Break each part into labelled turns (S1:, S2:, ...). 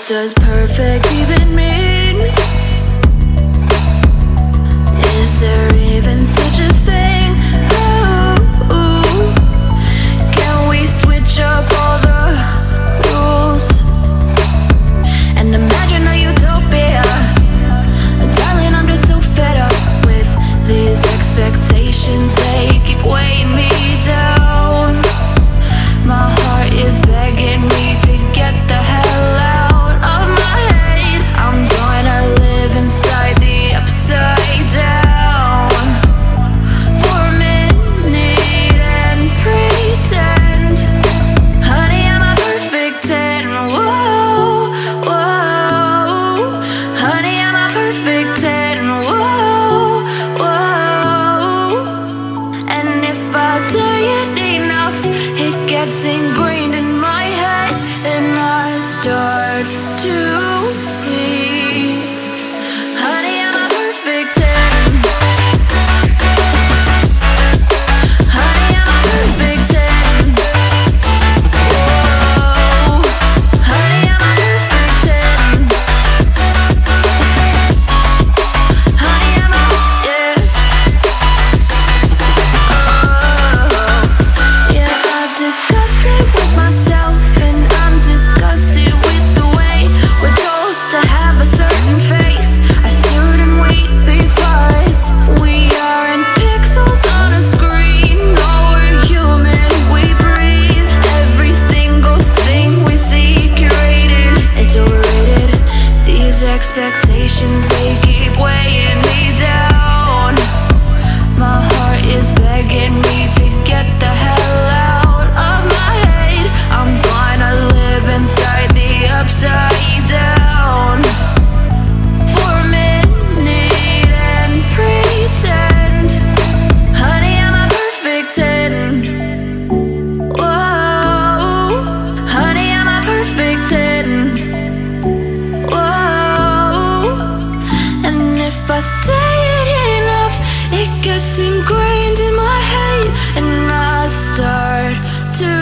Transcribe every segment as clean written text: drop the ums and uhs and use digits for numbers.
S1: does perfect even mean? Is there even such a thing? Ooh, can we switch up all the rules and imagine a utopia? Darling, I'm just so fed up with these expectations. They keep weighing me down. My heart is begging me to get the hell out of my head. I'm gonna live inside the upside down for a minute and pretend, honey, I'm a perfect 10. Whoa, whoa, honey, I'm a perfect 10. Whoa, whoa, and if I say it enough, it gets ingrained in my head, and I start to see, honey, I'm a perfect 10. Honey, I'm a perfect 10. Whoa, honey, I'm a perfect 10. Honey, I'm a, yeah. Yeah, I've discussed it with myself, and I'm disgusted with the way we're told to have a certain face. I stood and wait because we aren't pixels on a screen. No, we're human, we breathe. Every single thing we see curated. It's overrated. These expectations, they keep weighing me down. My heart is begging me to get the hell out of my head. I'm gonna live inside the upside down for a minute and pretend, honey, I'm a perfect 10. Whoa, honey, I'm a perfect 10. Whoa, and if I say it enough, it gets ingrained in my head, and I start to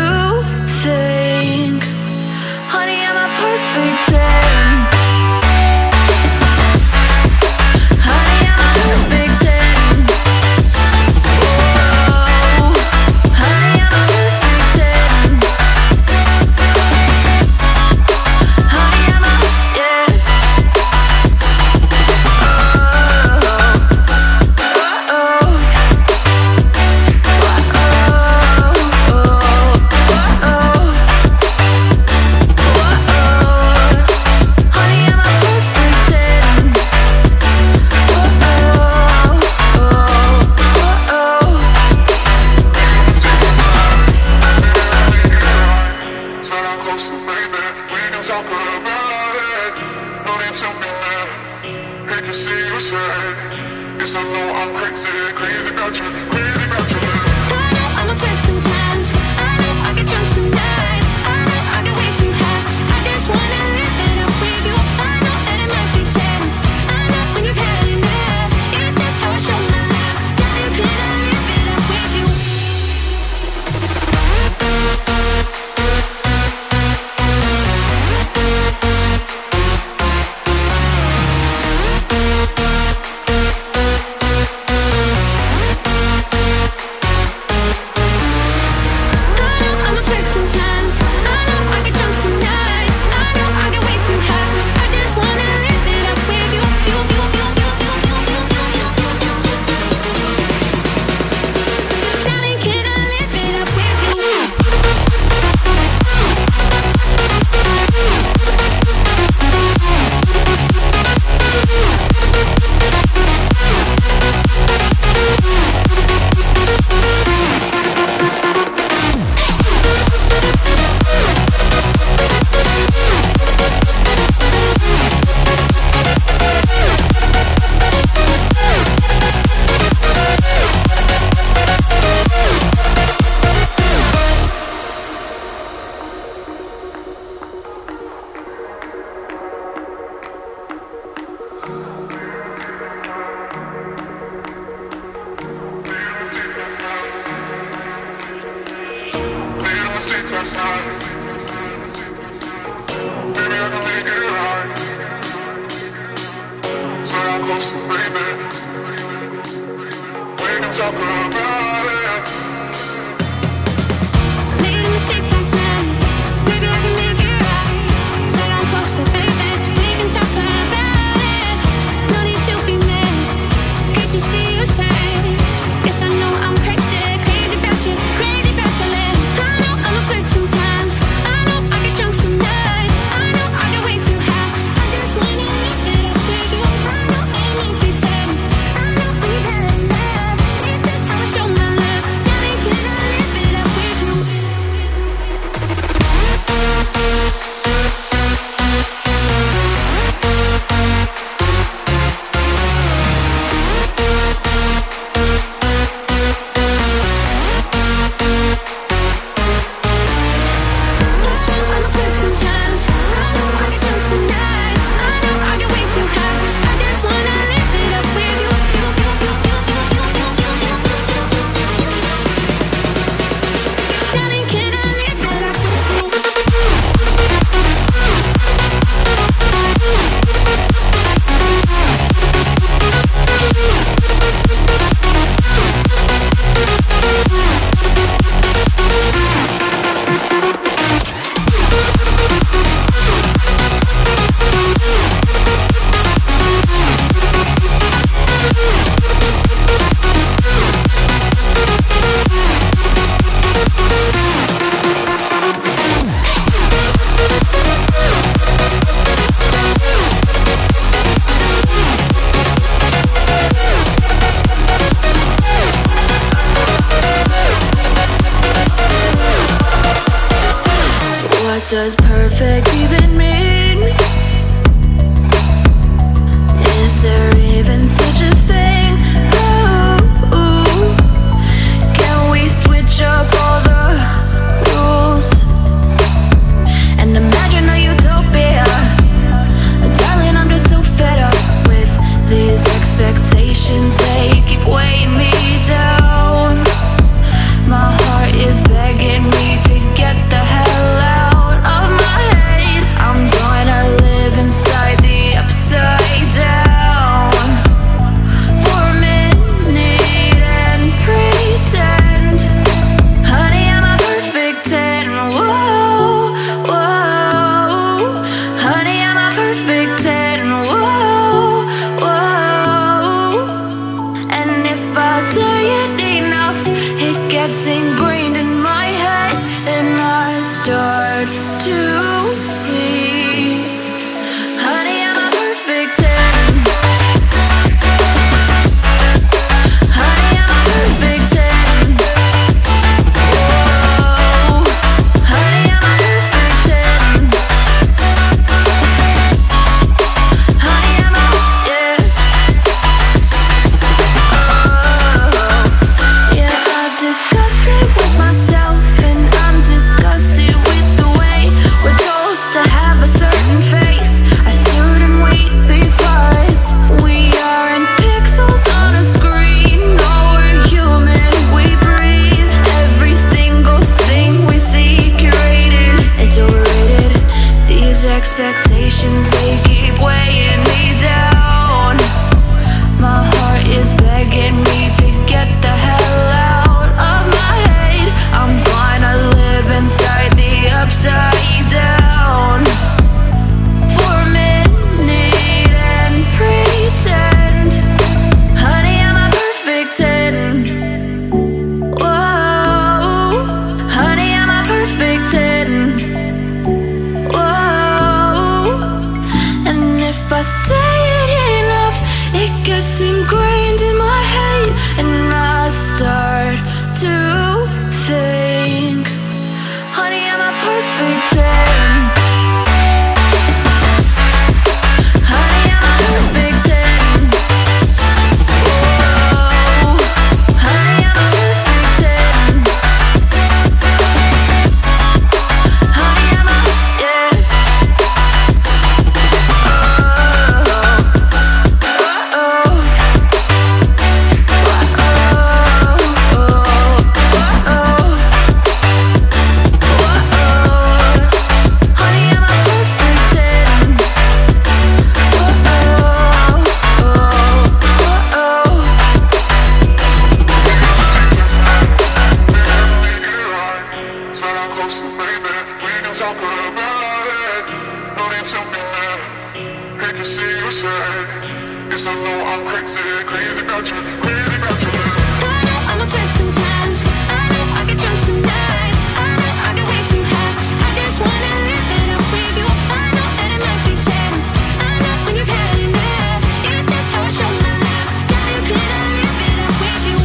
S1: think, honey, I'm a perfect 10. Honey, I'm a perfect 10. Whoa, honey, I'm a perfect 10. Honey, I'm a, yeah.
S2: Yes, I know I'm crazy, crazy about you, crazy about you.
S3: I know I'm upset sometimes. I know I get drunk some nights. I know I get way too high. I just wanna live it up with you. I know that it might be tense. I know when you've had enough. It's just how I show my love. Now you cannot live it up with you.
S2: last night. Baby, I can make it right. talk about it.
S3: Made a mistake last night. Maybe I can make it right. Sit down closer, baby. We can talk about it. No need to be mad. Can't you see your side? Guess I know I'm crazy, crazy about you, crazy about your lips. I know I'm a flirt sometimes. I know I get drunk some nights. I know I get way too high. I just wanna live it up with you. I know it might be tense. I know when you've had enough. It's just how I show my love. Johnny, can I live it up with you? I'm a flirt sometimes. I know I get drunk some nights. I know I get way too high. I just wanna live it up with you. Darling, can I live it up with you?
S1: What does perfect even mean? Is there even such a thing? Ooh, can we switch up all the rules and imagine a utopia? Darling, I'm just so fed up with these expectations. They keep weighing me down. My heart is begging me to get the hell out of my head. I'm gonna live inside the upside down for a minute and pretend, honey, I'm a perfect 10. Whoa, whoa, honey, I'm a perfect 10. Whoa, whoa, and if I say it enough, it gets ingrained in my head, and I start to see, honey, I'm a perfect 10. Honey, I'm a perfect 10. Whoa, honey, I'm a perfect 10. Honey, I'm a, yeah. Yeah, I've discussed it with myself, and I'm disgusted with the way we're told to have a certain face. I stood and wait because we aren't pixels on a screen. No, we're human, we breathe. Every single thing we see curated, it's overrated. These expectations, they keep weighing me down. My heart is begging me to get the hell out of my head. I'm gonna live inside the upside down for a minute and pretend, honey, I'm a perfect 10. Whoa, honey, I'm a perfect 10. Whoa, and if I say it enough, it gets ingrained in my head, and I start to think, honey, I'm a perfect 10. Honey, I'm a perfect 10. Whoa, honey, I'm a perfect 10. Honey, I'm a, yeah.
S2: crazy about you, crazy about you.
S3: I know I'm a flirt sometimes. I know I get drunk some nights. I know I get way too high. I just wanna live it up with you. I know that it might be tense. I know when you've had enough. It's just how I show my love. Yeah, you cannot live it up with you.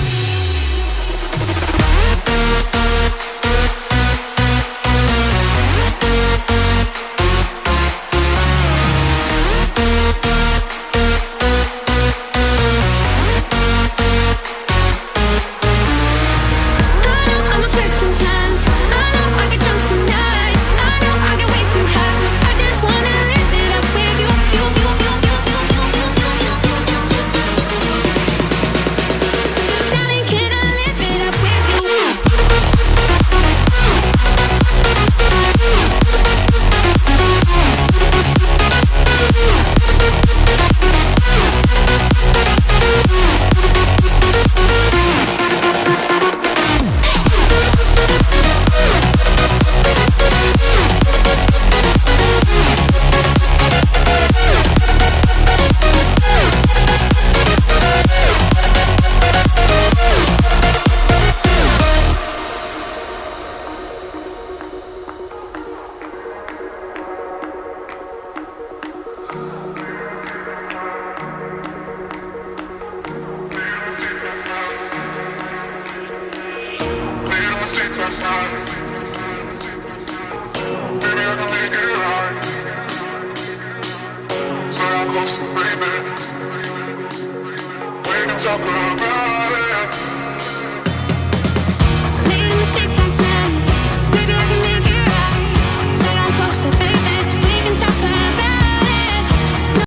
S3: I know I'm a flirt sometimes. I know I get drunk some nights. I know I get way too high. I just wanna live it up with you. Darling, can I live it up with you?
S2: Made a mistake last night. Maybe I can make it right. So I'm close to baby. We can talk about